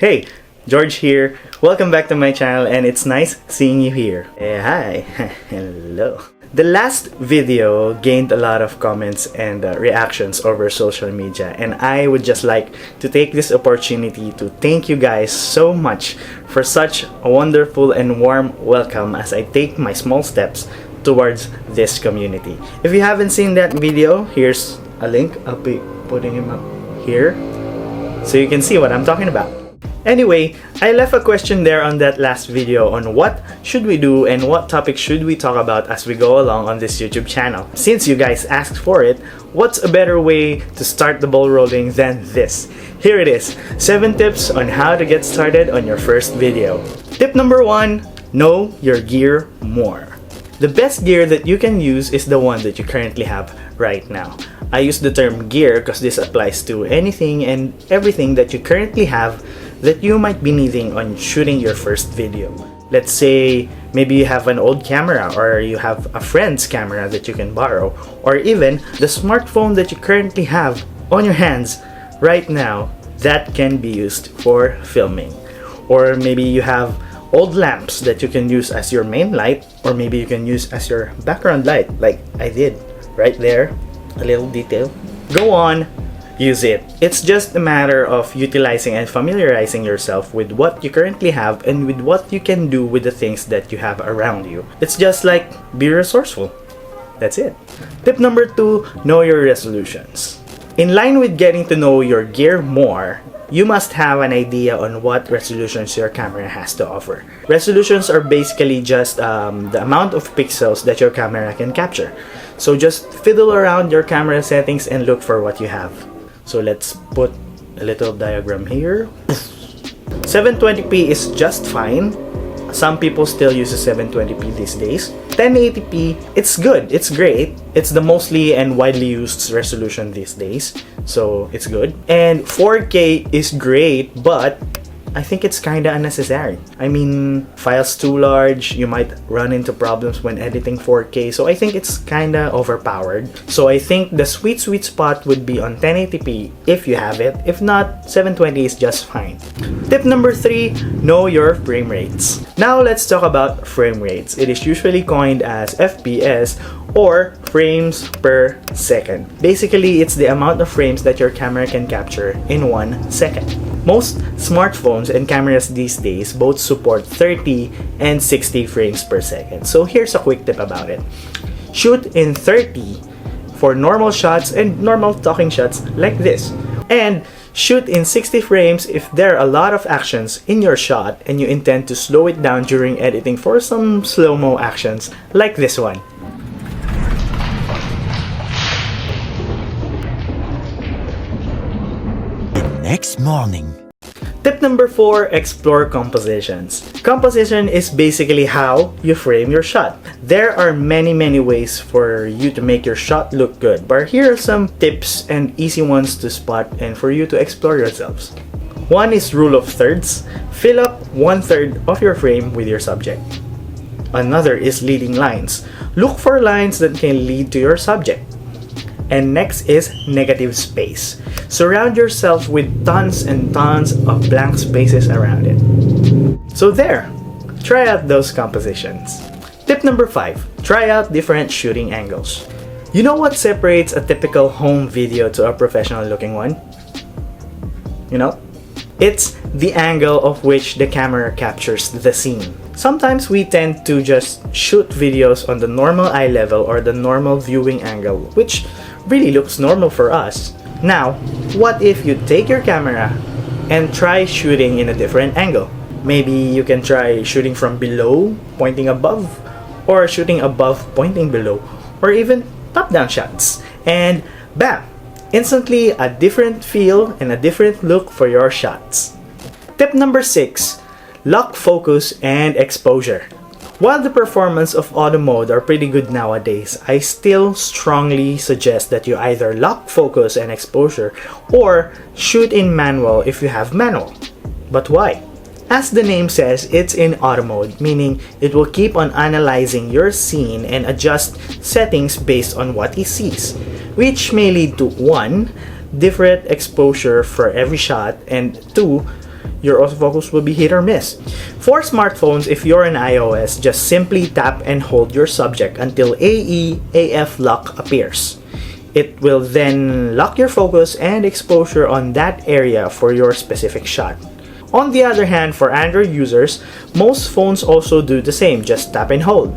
Hey, George here. Welcome back to my channel and it's nice seeing you here. Hi. Hello. The last video gained a lot of comments and reactions over social media, and I would just like to take this opportunity to thank you guys so much for such a wonderful and warm welcome as I take my small steps towards this community. If you haven't seen that video, here's a link. I'll be putting him up here so you can see what I'm talking about. Anyway, I left a question there on that last video on what should we do and what topics should we talk about as we go along on this YouTube channel. Since you guys asked for it, what's a better way to start the ball rolling than this? Here it is, 7 tips on how to get started on your first video. Tip number 1, know your gear more. The best gear that you can use is the one that you currently have right now. I use the term gear because this applies to anything and everything that you currently have that you might be needing on shooting your first video. Let's say maybe you have an old camera or you have a friend's camera that you can borrow, or even the smartphone that you currently have on your hands right now that can be used for filming. Or maybe you have old lamps that you can use as your main light, or maybe you can use as your background light like I did right there, a little detail. Go on, use it. It's just a matter of utilizing and familiarizing yourself with what you currently have and with what you can do with the things that you have around you. It's just like be resourceful. That's it. Tip number 2, know your resolutions. In line with getting to know your gear more, you must have an idea on what resolutions your camera has to offer. Resolutions are basically just the amount of pixels that your camera can capture. So just fiddle around your camera settings and look for what you have. So let's put a little diagram here. 720p is just fine. Some people still use 720p these days. 1080p, it's good, it's great. It's the mostly and widely used resolution these days, so it's good. And 4K is great, but I think it's kinda unnecessary. I mean, files too large, you might run into problems when editing 4K, so I think it's kinda overpowered. So I think the sweet spot would be on 1080p if you have it. If not, 720 is just fine. Tip number 3, know your frame rates. Now let's talk about frame rates. It is usually coined as FPS or frames per second. Basically, it's the amount of frames that your camera can capture in 1 second. Most smartphones and cameras these days both support 30 and 60 frames per second. So here's a quick tip about it. Shoot in 30 for normal shots and normal talking shots like this. And shoot in 60 frames if there are a lot of actions in your shot and you intend to slow it down during editing for some slow-mo actions like this one. Next morning. Tip number 4, explore compositions. Composition is basically how you frame your shot. There are many ways for you to make your shot look good, but here are some tips and easy ones to spot and for you to explore yourselves. One is rule of thirds. Fill up 1/3 of your frame with your subject. Another is leading lines. Look for lines that can lead to your subject. And next is negative space. Surround yourself with tons and tons of blank spaces around it. So there, try out those compositions. Tip number 5, try out different shooting angles. You know what separates a typical home video to a professional looking one? You know? It's the angle of which the camera captures the scene. Sometimes we tend to just shoot videos on the normal eye level or the normal viewing angle, which really looks normal for us. Now, what if you take your camera and try shooting in a different angle? Maybe you can try shooting from below, pointing above, or shooting above, pointing below, or even top-down shots. And bam! Instantly a different feel and a different look for your shots. Tip number 6, lock focus and exposure. While the performance of auto mode are pretty good nowadays, I still strongly suggest that you either lock focus and exposure or shoot in manual if you have manual. But why? As the name says, it's in auto mode, meaning it will keep on analyzing your scene and adjust settings based on what it sees, which may lead to 1, different exposure for every shot, and 2, your autofocus will be hit or miss. For smartphones, if you're an iOS, just simply tap and hold your subject until AF lock appears. It will then lock your focus and exposure on that area for your specific shot. On the other hand, for Android users, most phones also do the same, just tap and hold.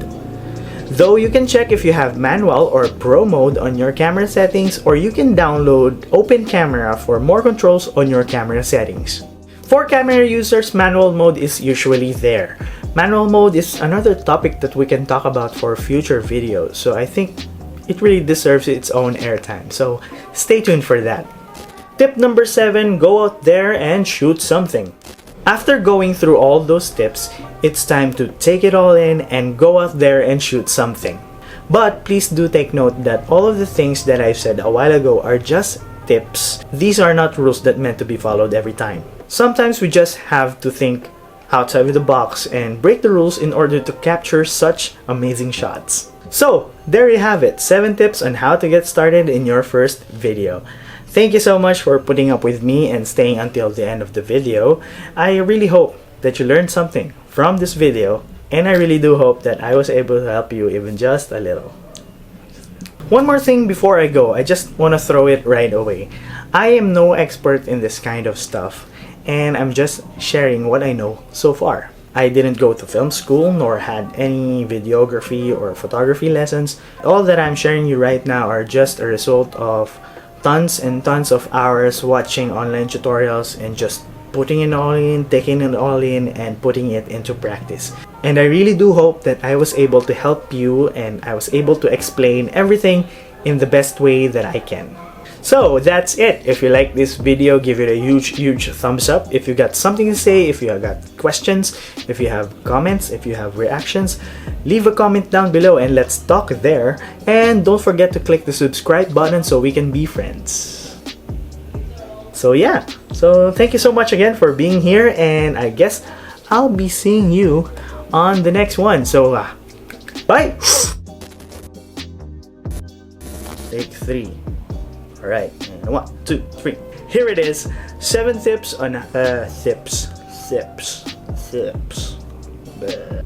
Though you can check if you have manual or pro mode on your camera settings, or you can download Open Camera for more controls on your camera settings. For camera users, manual mode is usually there. Manual mode is another topic that we can talk about for future videos, so I think it really deserves its own airtime, so stay tuned for that. Tip number 7, go out there and shoot something. After going through all those tips, it's time to take it all in and go out there and shoot something. But please do take note that all of the things that I've said a while ago are just tips. These are not rules that meant to be followed every time. Sometimes we just have to think outside of the box and break the rules in order to capture such amazing shots. So, there you have it, 7 tips on how to get started in your first video. Thank you so much for putting up with me and staying until the end of the video. I really hope that you learned something from this video, and I really do hope that I was able to help you even just a little. One more thing before I go, I just want to throw it right away. I am no expert in this kind of stuff, and I'm just sharing what I know so far. I didn't go to film school nor had any videography or photography lessons. All that I'm sharing you right now are just a result of tons and tons of hours watching online tutorials and just putting it all in, taking it all in, and putting it into practice. And I really do hope that I was able to help you and I was able to explain everything in the best way that I can. So that's it. If you like this video, give it a huge thumbs up. If you got something to say, if you got questions, if you have comments, if you have reactions, leave a comment down below and let's talk there. And don't forget to click the subscribe button so we can be friends. So yeah, so thank you so much again for being here, and I guess I'll be seeing you on the next one. So bye. Take 3. Alright, 1, 2, 3. Here it is. 7 tips on tips.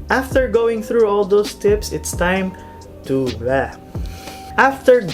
After going through all those tips, it's time to after